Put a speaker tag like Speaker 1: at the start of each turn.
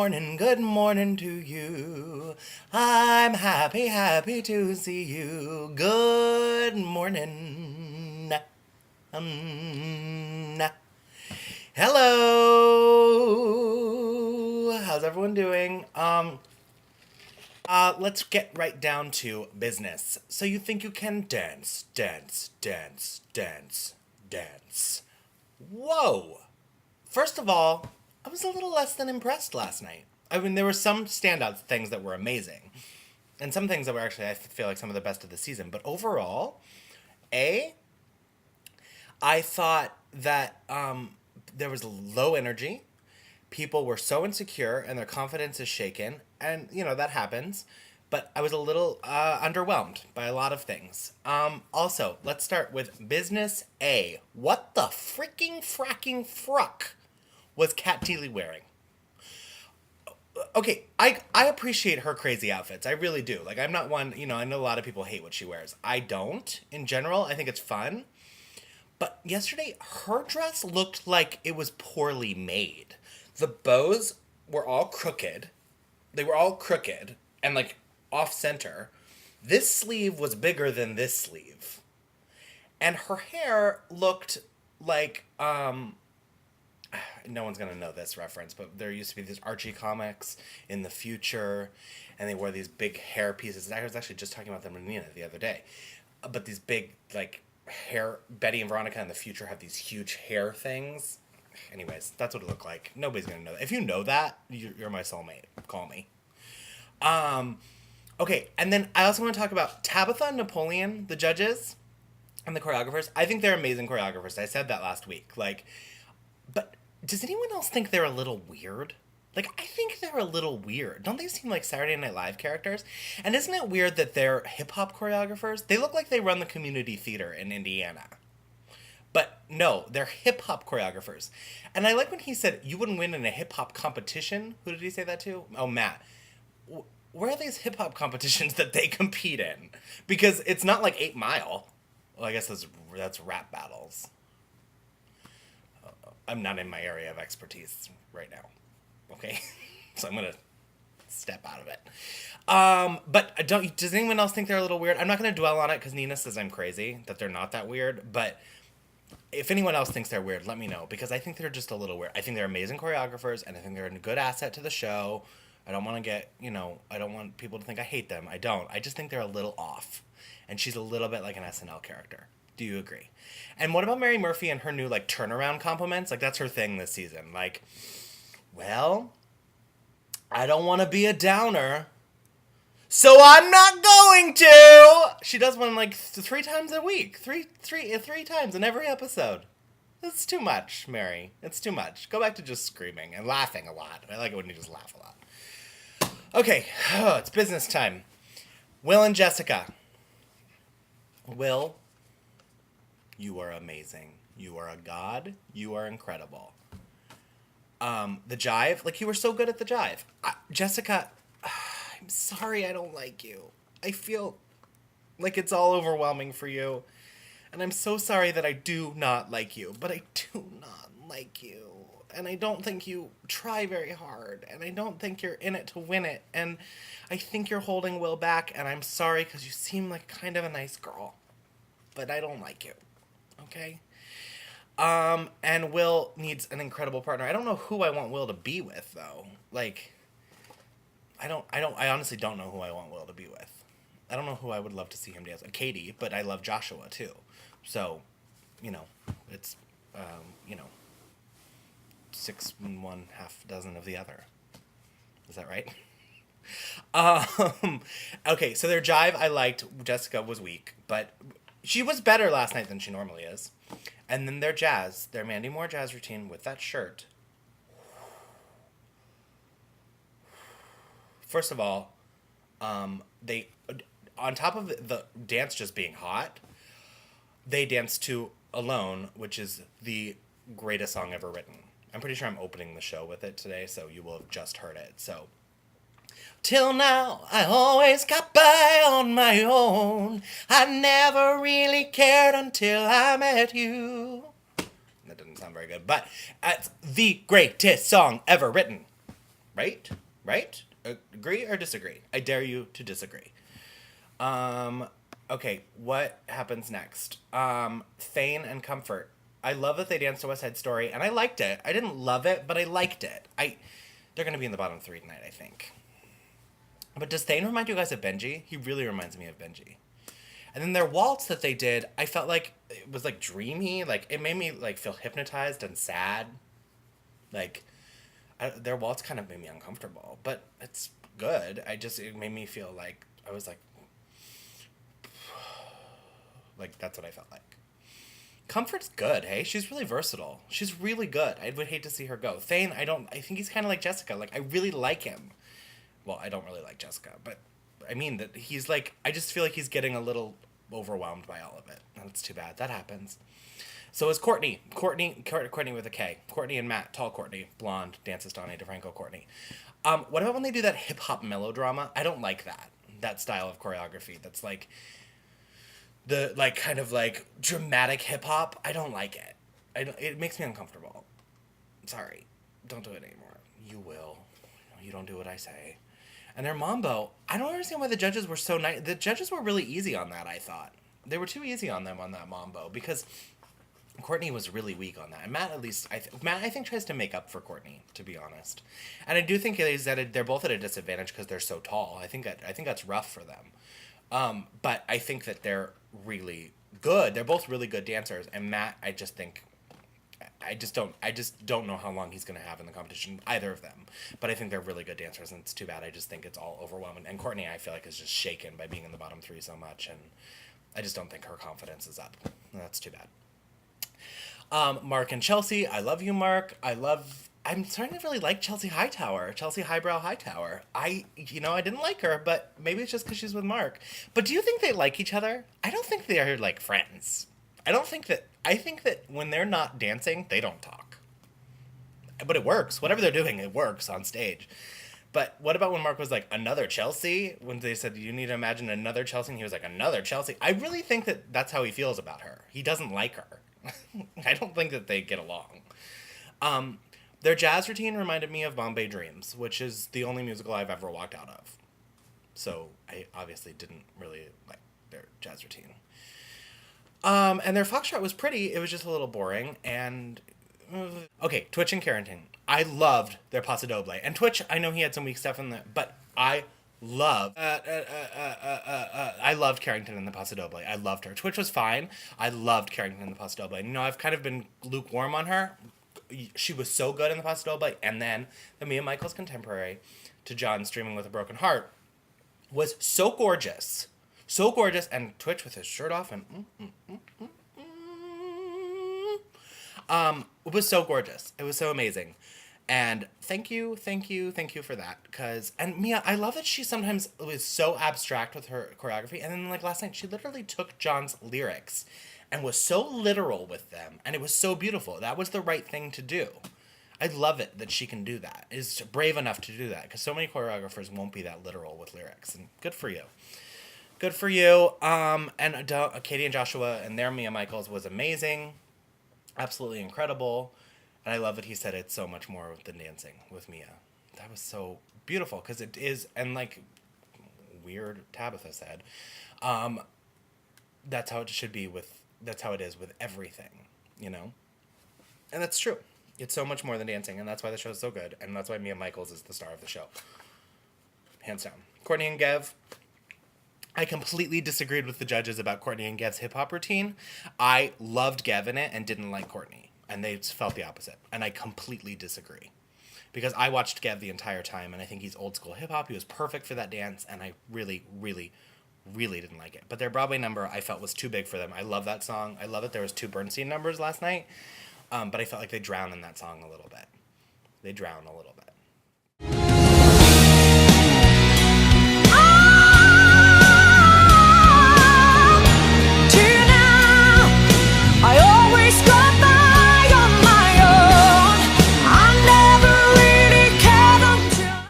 Speaker 1: good morning to you. I'm happy, happy to see you. Good morning. Um, Hello. How's everyone doing? Let's get right down to business. So you think you can dance, dance, dance, dance, dance. Whoa. First of all, I was a little less than impressed last night. I mean, there were some standout things that were amazing, and some things that were actually, I feel like, some of the best of the season. But overall, A, I thought that there was low energy. People were so insecure, and their confidence is shaken, and that happens. But I was a little underwhelmed by a lot of things. Also, let's start with business A. What the freaking fracking fruck was Kat Deely wearing? Okay, I appreciate her crazy outfits. I really do. Like, I'm not one, I know a lot of people hate what she wears. I don't, in general. I think it's fun. But yesterday, her dress looked like it was poorly made. The bows were all crooked. They were all crooked and, like, off center. This sleeve was bigger than this sleeve. And her hair looked like, no one's gonna know this reference, but there used to be these Archie comics in the future, and they wore these big hair pieces. I was actually just talking about them with Nina the other day, but these big, like, hair. Betty and Veronica in the future have these huge hair things. Anyways, that's what it looked like. Nobody's gonna know that. If you know that, you're my soulmate. Call me. Okay, and then I also want to talk about Tabitha and Napoleon, the judges and the choreographers. I think they're amazing choreographers. I said that last week. Like, but does anyone else think they're a little weird? Like, I think they're a little weird. Don't they seem like Saturday Night Live characters? And isn't it weird that they're hip-hop choreographers? They look like they run the community theater in Indiana. But no, they're hip-hop choreographers. And I like when he said, you wouldn't win in a hip-hop competition. Who did he say that to? Oh, Matt. Where are these hip-hop competitions that they compete in? Because it's not like 8 Mile. Well, I guess that's rap battles. I'm not in my area of expertise right now. Okay? So I'm going to step out of it. But does anyone else think they're a little weird? I'm not going to dwell on it because Nina says I'm crazy, that they're not that weird. But if anyone else thinks they're weird, let me know. Because I think they're just a little weird. I think they're amazing choreographers, and I think they're a good asset to the show. I don't want to get, I don't want people to think I hate them. I don't. I just think they're a little off. And she's a little bit like an SNL character. Do you agree? And what about Mary Murphy and her new, like, turnaround compliments? Like, that's her thing this season. Like, well, I don't want to be a downer, so I'm not going to. She does one, like, 3 times a week. Three times in every episode. It's too much, Mary. It's too much. Go back to just screaming and laughing a lot. I like it when you just laugh a lot. Okay, it's business time. Will and Jessica. Will, you are amazing. You are a god. You are incredible. The jive, like, you were so good at the jive. Jessica, I'm sorry I don't like you. I feel like it's all overwhelming for you. And I'm so sorry that I do not like you. But I do not like you. And I don't think you try very hard. And I don't think you're in it to win it. And I think you're holding Will back. And I'm sorry because you seem like kind of a nice girl. But I don't like you. Okay? And Will needs an incredible partner. I don't know who I want Will to be with, though. Like, I honestly don't know who I want Will to be with. I don't know who I would love to see him dance. Katie, but I love Joshua, too. So, it's, 6 and 1/2 dozen of the other. Is that right? Okay, so their jive I liked. Jessica was weak, but she was better last night than she normally is. And then their jazz, their Mandy Moore jazz routine with that shirt. First of all, they, on top of the dance just being hot, they danced to Alone, which is the greatest song ever written. I'm pretty sure I'm opening the show with it today, so you will have just heard it. So, till now, I always got by on my own. I never really cared until I met you. That didn't sound very good, but it's the greatest song ever written. Right? Right? Agree or disagree? I dare you to disagree. Um, okay, what happens next? Thane and Comfort. I love that they danced to West Side Story, and I liked it. I didn't love it, but I liked it. They're gonna be in the bottom three tonight, I think. But does Thane remind you guys of Benji? He really reminds me of Benji. And then their waltz that they did, I felt like it was like dreamy. Like it made me like feel hypnotized and sad. Like their waltz kind of made me uncomfortable, but it's good. It made me feel like I was like that's what I felt like. Comfort's good, hey? She's really versatile. She's really good. I would hate to see her go. Thane, I think he's kind of like Jessica. Like, I really like him. Well, I don't really like Jessica, but I mean that he's like, I just feel like he's getting a little overwhelmed by all of it. And it's too bad. That happens. So is Courtney. Courtney with a K. Courtney and Matt. Tall Courtney. Blonde. Dances Donnie DeFranco Courtney. What about when they do that hip-hop melodrama? I don't like that. That style of choreography. That's like the like kind of like dramatic hip hop. I don't like it. It makes me uncomfortable. Sorry, don't do it anymore. You will. You don't do what I say. And their mambo. I don't understand why the judges were so nice. The judges were really easy on that. I thought they were too easy on them on that mambo because Courtney was really weak on that. And Matt, at least, Matt, I think, tries to make up for Courtney, to be honest. And I do think they're both at a disadvantage because they're so tall. I think that's rough for them. But I think that they're really good. They're both really good dancers. And Matt, I just don't know how long he's going to have in the competition, either of them. But I think they're really good dancers, and it's too bad. I just think it's all overwhelming. And Courtney, I feel like, is just shaken by being in the bottom three so much. And I just don't think her confidence is up. And that's too bad. Mark and Chelsea. I love you, Mark. I'm starting to really like Chelsea Hightower. Chelsea Highbrow Hightower. I didn't like her, but maybe it's just because she's with Mark. But do you think they like each other? I don't think they are, like, friends. I think that when they're not dancing, they don't talk. But it works. Whatever they're doing, it works on stage. But what about when Mark was like, another Chelsea? When they said, you need to imagine another Chelsea, and he was like, another Chelsea? I really think that that's how he feels about her. He doesn't like her. I don't think that they get along. Their jazz routine reminded me of Bombay Dreams, which is the only musical I've ever walked out of. So I obviously didn't really like their jazz routine. And their foxtrot was pretty. It was just a little boring. And okay, Twitch and Carrington. I loved their Paso Doble. And Twitch, I know he had some weak stuff in there, but I loved Carrington in the Paso Doble. I loved her. Twitch was fine. I loved Carrington in the Paso Doble. You know, I've kind of been lukewarm on her. She was so good in the Paso Doble. And then the Mia Michaels contemporary to John Streaming with a Broken Heart was so gorgeous. So gorgeous. And Twitch with his shirt off and it was so gorgeous. It was so amazing. And thank you for that. And Mia, I love that she sometimes was so abstract with her choreography. And then, like, last night, she literally took John's lyrics and was so literal with them. And it was so beautiful. That was the right thing to do. I love it that she can do that. Is brave enough to do that. Because so many choreographers won't be that literal with lyrics. And good for you. Good for you. And Katie and Joshua and their Mia Michaels was amazing. Absolutely incredible. And I love that he said it's so much more than dancing with Mia. That was so beautiful because it is, and like weird Tabitha said, that's how it should be that's how it is with everything, you know? And that's true. It's so much more than dancing, and that's why the show is so good, and that's why Mia Michaels is the star of the show. Hands down. Courtney and Gev. I completely disagreed with the judges about Courtney and Gev's hip-hop routine. I loved Gev in it and didn't like Courtney. And they felt the opposite. And I completely disagree. Because I watched Gev the entire time, and I think he's old school hip-hop. He was perfect for that dance, and I really, really, really didn't like it. But their Broadway number I felt was too big for them. I love that song. I love that there was 2 Bernstein numbers last night. But I felt like they drowned in that song a little bit.